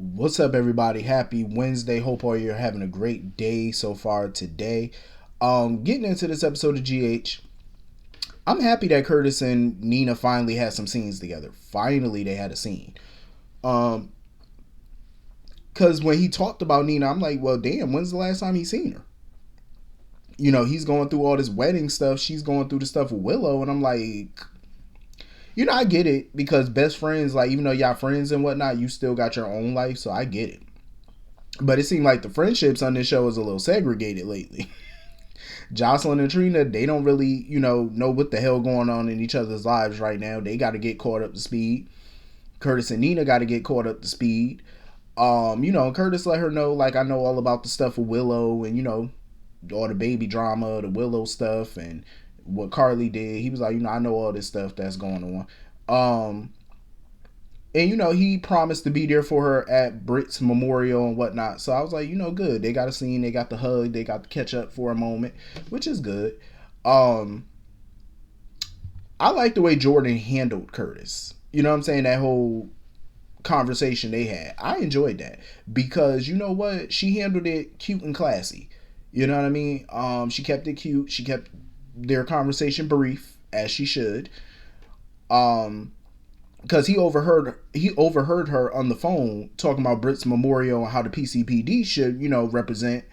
What's up, everybody? Happy Wednesday. Hope all you're having a great day so far today. Getting into this episode of GH, I'm happy that Curtis and Nina finally had some scenes together. Finally, they had a scene. Um, because when he talked about Nina, I'm like, well, damn, when's the last time he seen her? He's going through all this wedding stuff. She's going through the stuff with Willow, and I'm like, I get it because best friends, like, even though y'all friends and whatnot, you still got your own life, so I get it. But it seemed like the friendships on this show is a little segregated lately. Jocelyn and Trina, they don't really, know what the hell going on in each other's lives right now. They got to get caught up to speed. Curtis and Nina got to get caught up to speed. Curtis let her know, like, I know all about the stuff with Willow and, all the baby drama, the Willow stuff, and what Carly did. He was like, I know all this stuff that's going on. And he promised to be there for her at Britt's memorial and whatnot. So I was like, good. They got a scene, they got the hug, they got to catch up for a moment, which is good. I like the way Jordan handled Curtis. You know what I'm saying? That whole conversation they had. I enjoyed that. Because you know what? She handled it cute and classy. You know what I mean? She kept it cute. She kept their conversation brief, as she should. Because he overheard her on the phone talking about Britt's memorial and how the PCPD should, represent,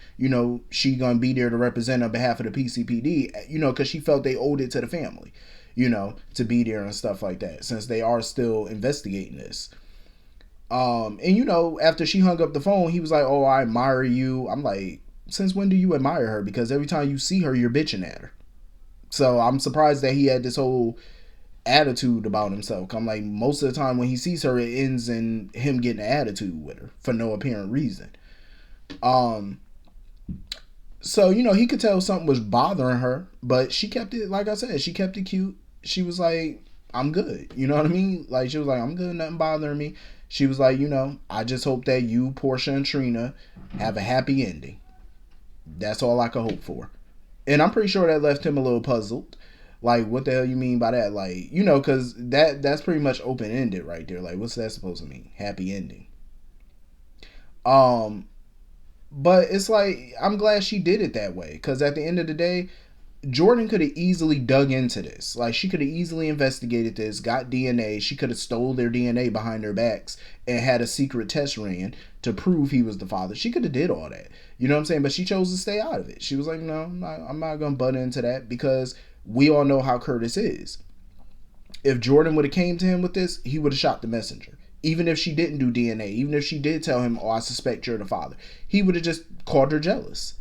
she gonna be there to represent on behalf of the PCPD, because she felt they owed it to the family, to be there and stuff like that, since they are still investigating this. And after she hung up the phone, he was like, "Oh, I admire you." I'm like, since when do you admire her? Because every time you see her, you're bitching at her. So I'm surprised that he had this whole attitude about himself. I'm like, most of the time when he sees her, it ends in him getting an attitude with her for no apparent reason. So he could tell something was bothering her, but she kept it, like I said, she kept it cute. She was like, "I'm good." You know what I mean? Like, she was like, "I'm good, nothing bothering me." She was like, "I just hope that you, Portia, and Trina have a happy ending. That's all I could hope for." And I'm pretty sure that left him a little puzzled. Like, what the hell you mean by that? Like, because that's pretty much open ended right there. Like, what's that supposed to mean? Happy ending. Um, but it's like, I'm glad she did it that way, because at the end of the day, Jordan could have easily dug into this. Like, she could have easily investigated this, got DNA. She could have stole their DNA behind their backs and had a secret test ran to prove he was the father. She could have did all that. You know what I'm saying? But she chose to stay out of it. She was like, "No, I'm not going to butt into that," because we all know how Curtis is. If Jordan would have came to him with this, he would have shot the messenger. Even if she didn't do DNA, even if she did tell him, "Oh, I suspect you're the father," he would have just called her jealous,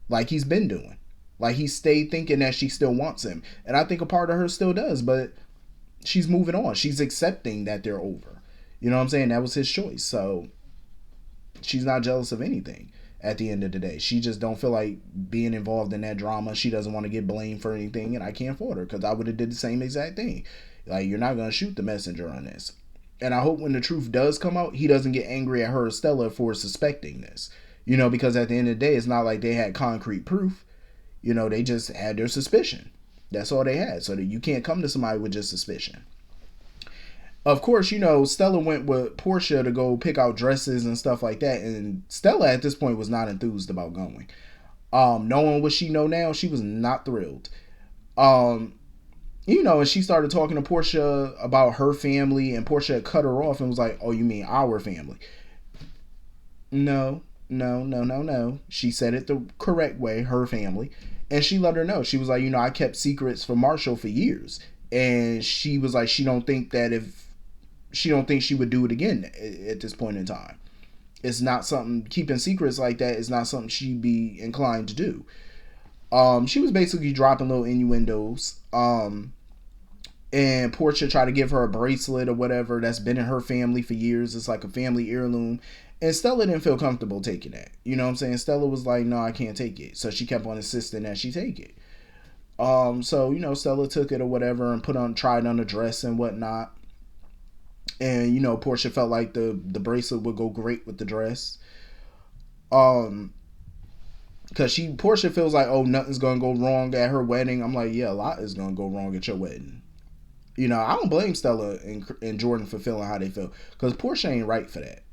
like he's been doing. Like, he stayed thinking that she still wants him. And I think a part of her still does, but she's moving on. She's accepting that they're over. You know what I'm saying? That was his choice. So she's not jealous of anything at the end of the day. She just don't feel like being involved in that drama. She doesn't want to get blamed for anything, and I can't fault her, because I would have did the same exact thing. Like, you're not going to shoot the messenger on this. And I hope when the truth does come out, he doesn't get angry at her or Stella for suspecting this. Because at the end of the day, it's not like they had concrete proof. They just had their suspicion. That's all they had. So that you can't come to somebody with just suspicion. Of course, Stella went with Portia to go pick out dresses and stuff like that. And Stella at this point was not enthused about going. Knowing what she know now, she was not thrilled. And she started talking to Portia about her family, and Portia cut her off and was like, "Oh, you mean our family?" No, no, no, no, no. She said it the correct way, her family. And she let her know. She was like, "I kept secrets from Marshall for years." And she was like, she don't think she would do it again at this point in time. It's not something, keeping secrets like that is not something she'd be inclined to do. She was basically dropping little innuendos. And Portia tried to give her a bracelet or whatever that's been in her family for years. It's like a family heirloom. And Stella didn't feel comfortable taking that. You know what I'm saying? Stella was like, "No, I can't take it." So she kept on insisting that she take it. So Stella took it or whatever and tried on a dress and whatnot. And Portia felt like the bracelet would go great with the dress. Because Portia feels like, "Oh, nothing's gonna go wrong at her wedding." I'm like, "Yeah, a lot is gonna go wrong at your wedding." I don't blame Stella and Jordan for feeling how they feel, because Portia ain't right for that.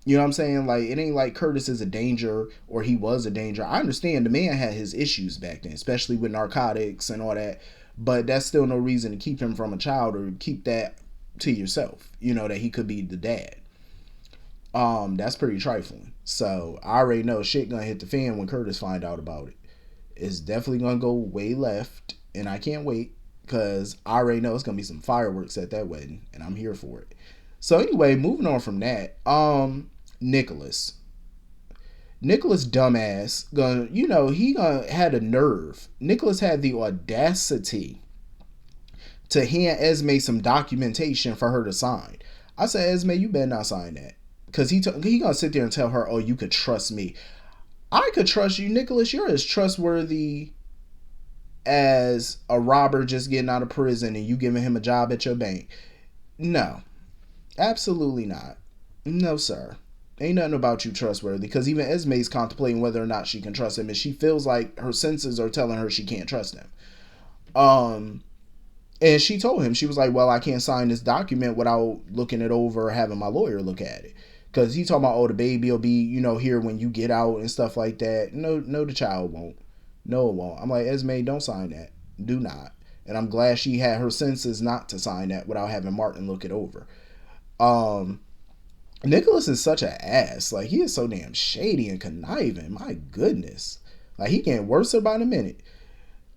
You know what I'm saying? Like, it ain't like Curtis is a danger or he was a danger. I understand the man had his issues back then, especially with narcotics and all that. But that's still no reason to keep him from a child or keep that to yourself. You know, that he could be the dad. That's pretty trifling. So I already know shit gonna hit the fan when Curtis find out about it. It's definitely gonna go way left, and I can't wait because I already know it's gonna be some fireworks at that wedding, and I'm here for it. So anyway, moving on from that, Nikolas. Nikolas dumbass gonna, he gonna had a nerve. Nikolas had the audacity to hand Esme some documentation for her to sign. I said, Esme, you better not sign that. Because he gonna sit there and tell her, oh, you could trust me. I could trust you, Nikolas. You're as trustworthy as a robber just getting out of prison and you giving him a job at your bank. No, absolutely not. No, sir. Ain't nothing about you trustworthy, because even Esme's contemplating whether or not she can trust him, and she feels like her senses are telling her she can't trust him. And she told him, she was like, well, I can't sign this document without looking it over or having my lawyer look at it. Because he talking about, oh, the baby will be, here when you get out and stuff like that. No, the child won't. No, it won't. I'm like, Esme, don't sign that. Do not. And I'm glad she had her senses not to sign that without having Martin look it over. Nikolas is such an ass. Like, he is so damn shady and conniving. My goodness. Like, he getting worse by the minute.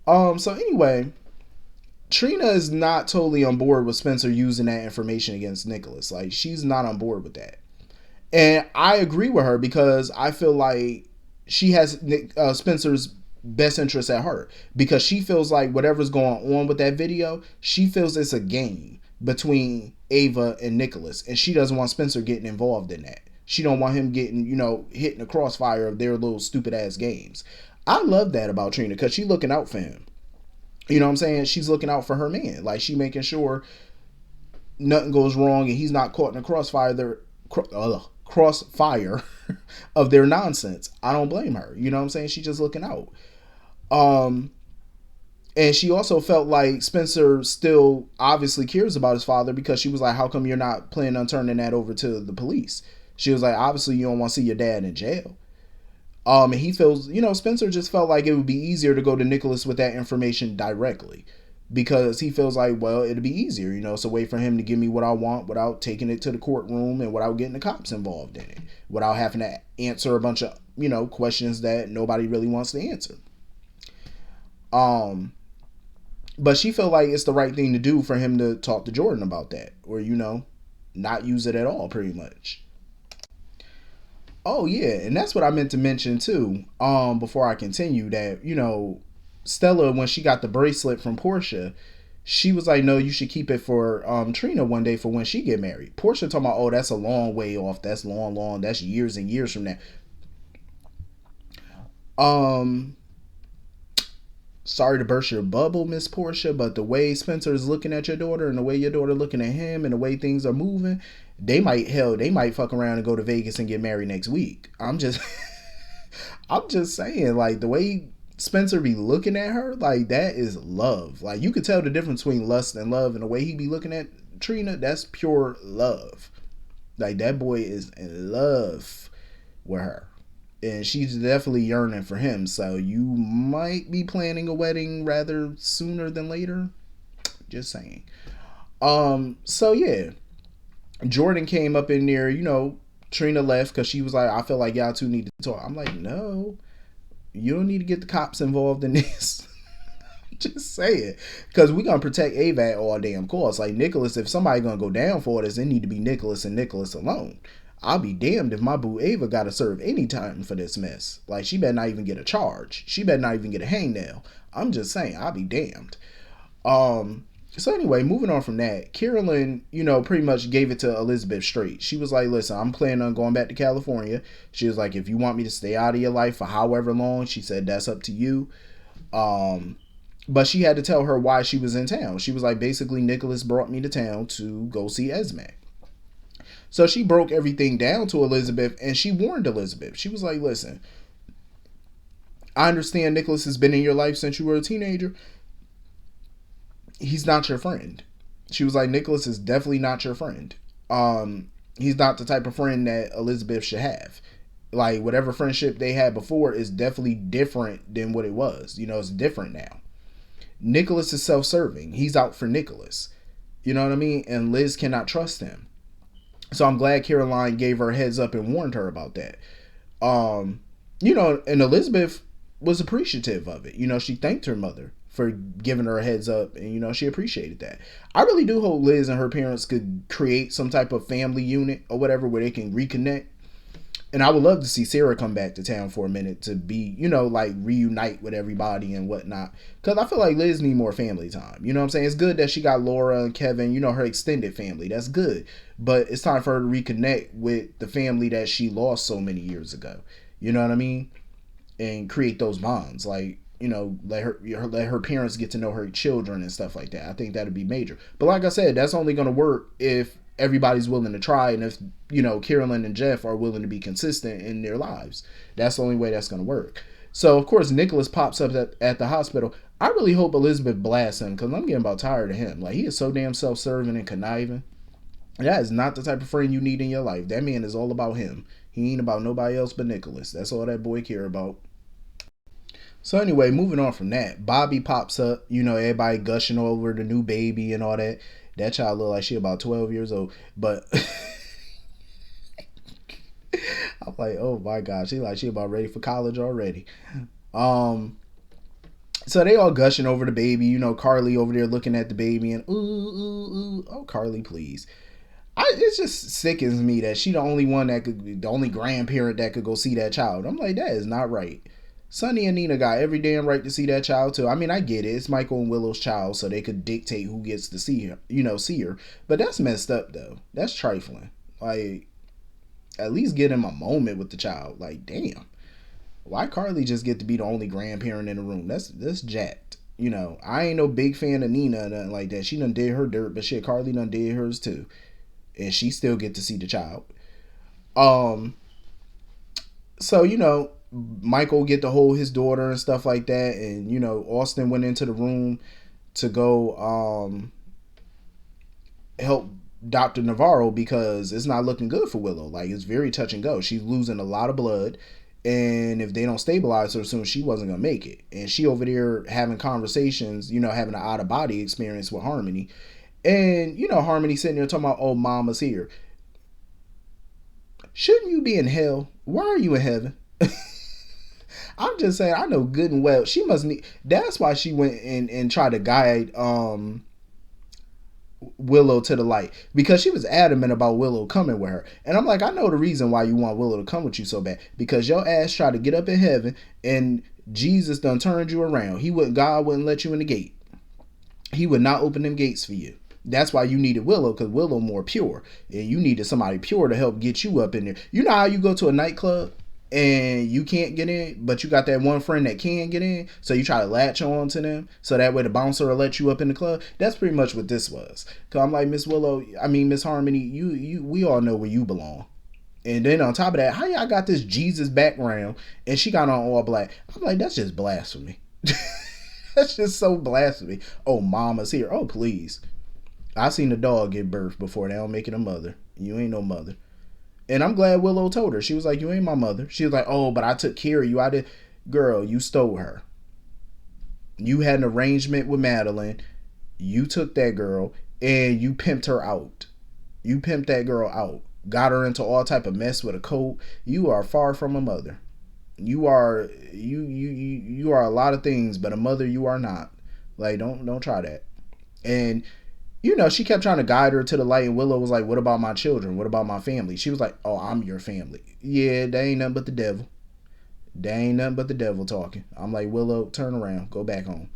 So anyway, Trina is not totally on board with Spencer using that information against Nikolas. Like, she's not on board with that. And I agree with her because I feel like she has Spencer's best interest at heart, because she feels like whatever's going on with that video, she feels it's a game between Ava and Nikolas, and she doesn't want Spencer getting involved in that. She don't want him getting, hitting the crossfire of their little stupid ass games. I love that about Trina, because she's looking out for him. You know what I'm saying? She's looking out for her man. Like, she making sure nothing goes wrong and he's not caught in the crossfire of their nonsense. I don't blame her. You know what I'm saying? She's just looking out. And she also felt like Spencer still obviously cares about his father, because she was like, how come you're not planning on turning that over to the police? She was like, obviously you don't want to see your dad in jail. And he feels, Spencer just felt like it would be easier to go to Nikolas with that information directly, because he feels like, well, it'd be easier, it's a way for him to give me what I want without taking it to the courtroom and without getting the cops involved in it, without having to answer a bunch of, questions that nobody really wants to answer. But she felt like it's the right thing to do for him to talk to Jordan about that, or, not use it at all, pretty much. Oh yeah, and that's what I meant to mention too. Before I continue, that Stella, when she got the bracelet from Portia, she was like, "No, you should keep it for Trina one day for when she get married." Portia talking about, "Oh, that's a long way off. That's long. That's years and years from that." Sorry to burst your bubble, Miss Portia, but the way Spencer is looking at your daughter and the way your daughter looking at him and the way things are moving, they might fuck around and go to Vegas and get married next week. I'm just saying, like, the way Spencer be looking at her, like, that is love. Like, you could tell the difference between lust and love, and the way he be looking at Trina, that's pure love. Like, that boy is in love with her. And she's definitely yearning for him. So you might be planning a wedding rather sooner than later. Just saying. So yeah. Jordan came up in there, Trina left because she was like, I feel like y'all two need to talk. I'm like, no, you don't need to get the cops involved in this. Just say it. Because we're going to protect Ava at all damn costs. Like, Nikolas, if somebody going to go down for this, it need to be Nikolas and Nikolas alone. I'll be damned if my boo Ava got to serve any time for this mess. Like, she better not even get a charge. She better not even get a hangnail. I'm just saying, I'll be damned. So anyway, moving on from that, Carolyn, pretty much gave it to Elizabeth straight. She was like, listen, I'm planning on going back to California. She was like, if you want me to stay out of your life for however long, she said, that's up to you. But she had to tell her why she was in town. She was like, basically, Nikolas brought me to town to go see Esme. So she broke everything down to Elizabeth, and she warned Elizabeth. She was like, listen, I understand Nikolas has been in your life since you were a teenager. He's not your friend. She was like, Nikolas is definitely not your friend. He's not the type of friend that Elizabeth should have. Like, whatever friendship they had before is definitely different than what it was. It's different now. Nikolas is self-serving. He's out for Nikolas. You know what I mean? And Liz cannot trust him. So I'm glad Caroline gave her a heads up and warned her about that. And Elizabeth was appreciative of it. She thanked her mother for giving her a heads up, and she appreciated that. I really do hope Liz and her parents could create some type of family unit or whatever where they can reconnect. And I would love to see Sarah come back to town for a minute to be, like reunite with everybody and whatnot. Because I feel like Liz need more family time. You know what I'm saying? It's good that she got Laura and Kevin, her extended family. That's good. But it's time for her to reconnect with the family that she lost so many years ago. You know what I mean? And create those bonds. Like, let her parents get to know her children and stuff like that. I think that'd be major. But like I said, that's only going to work if everybody's willing to try, and if Carolyn and Jeff are willing to be consistent in their lives. That's the only way that's going to work. So of course Nikolas pops up at the hospital. I really hope Elizabeth blasts him, because I'm getting about tired of him. Like, he is so damn self-serving and conniving. That is not the type of friend you need in your life. That man is all about him. He ain't about nobody else but Nikolas. That's all that boy care about. So anyway, moving on from that, Bobby pops up. Everybody gushing over the new baby and all that. That child look like she about 12 years old. But I'm like, oh my gosh, she about ready for college already. So they all gushing over the baby. Carly over there looking at the baby and ooh. Oh, Carly, please. It just sickens me that she the only one the only grandparent that could go see that child. I'm like, that is not right. Sonny and Nina got every damn right to see that child too. I mean, I get it. It's Michael and Willow's child, so they could dictate who gets to see her, see her. But that's messed up though. That's trifling. Like, at least get him a moment with the child. Like, damn. Why Carly just get to be the only grandparent in the room? That's jacked. I ain't no big fan of Nina or nothing like that. She done did her dirt, but shit, Carly done did hers too. And she still get to see the child. So, Michael get to hold his daughter and stuff like that, and Austin went into the room to go help Dr. Navarro because it's not looking good for Willow. Like, it's very touch and go. She's losing a lot of blood, and if they don't stabilize her soon, she wasn't gonna make it. And she over there having conversations, having an out of body experience with Harmony, and Harmony sitting there talking about, oh, mama's here. Shouldn't you be in hell? Why are you in heaven? I'm just saying, I know good and well she must need. That's why she went and tried to guide Willow to the light, because she was adamant about Willow coming with her. And I'm like, I know the reason why you want Willow to come with you so bad, because your ass tried to get up in heaven and Jesus done turned you around. God wouldn't let you in the gate. He would not open them gates for you. That's why you needed Willow, because Willow more pure, and you needed somebody pure to help get you up in there. You know how you go to a nightclub and you can't get in, but you got that one friend that can get in, so you try to latch on to them, so that way the bouncer will let you up in the club. That's pretty much what this was. Cause I'm like, Miss Harmony, we all know where you belong. And then on top of that, how y'all got this Jesus background and she got on all black? I'm like, that's just blasphemy. That's just so blasphemy. Oh, mama's here. Oh, please. I seen a dog give birth before. They don't make it a mother. You ain't no mother. And I'm glad Willow told her. She was like, you ain't my mother. She was like, oh, but I took care of you. I did. Girl, you stole her. You had an arrangement with Madeline. You took that girl and you pimped her out. You pimped that girl out. Got her into all type of mess with a coat. You are far from a mother. You are a lot of things, but a mother you are not. Like, don't try that. And she kept trying to guide her to the light, and Willow was like, what about my children? What about my family? She was like, oh, I'm your family. Yeah, they ain't nothing but the devil. They ain't nothing but the devil talking. I'm like, Willow, turn around. Go back home.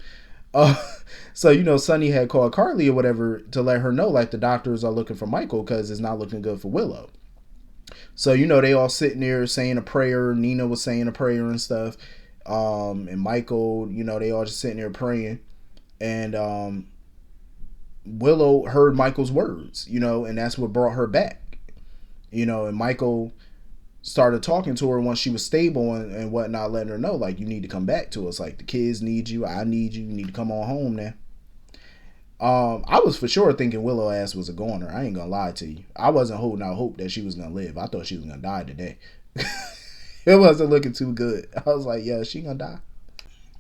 So, Sonny had called Carly or whatever to let her know, like, the doctors are looking for Michael because it's not looking good for Willow. So, they all sitting there saying a prayer. Nina was saying a prayer and stuff. And Michael, they all just sitting there praying. And Willow heard Michael's words, and that's what brought her back. And Michael started talking to her once she was stable and whatnot, letting her know, like, you need to come back to us. Like, the kids need you. I need you. You need to come on home now. I was for sure thinking Willow ass was a goner. I ain't gonna lie to you. I wasn't holding out hope that she was gonna live. I thought she was gonna die today. It wasn't looking too good. I was like, yeah, she gonna die.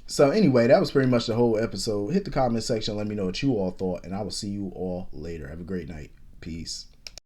So anyway, that was pretty much the whole episode. Hit the comment section. Let me know what you all thought. And I will see you all later. Have a great night. Peace.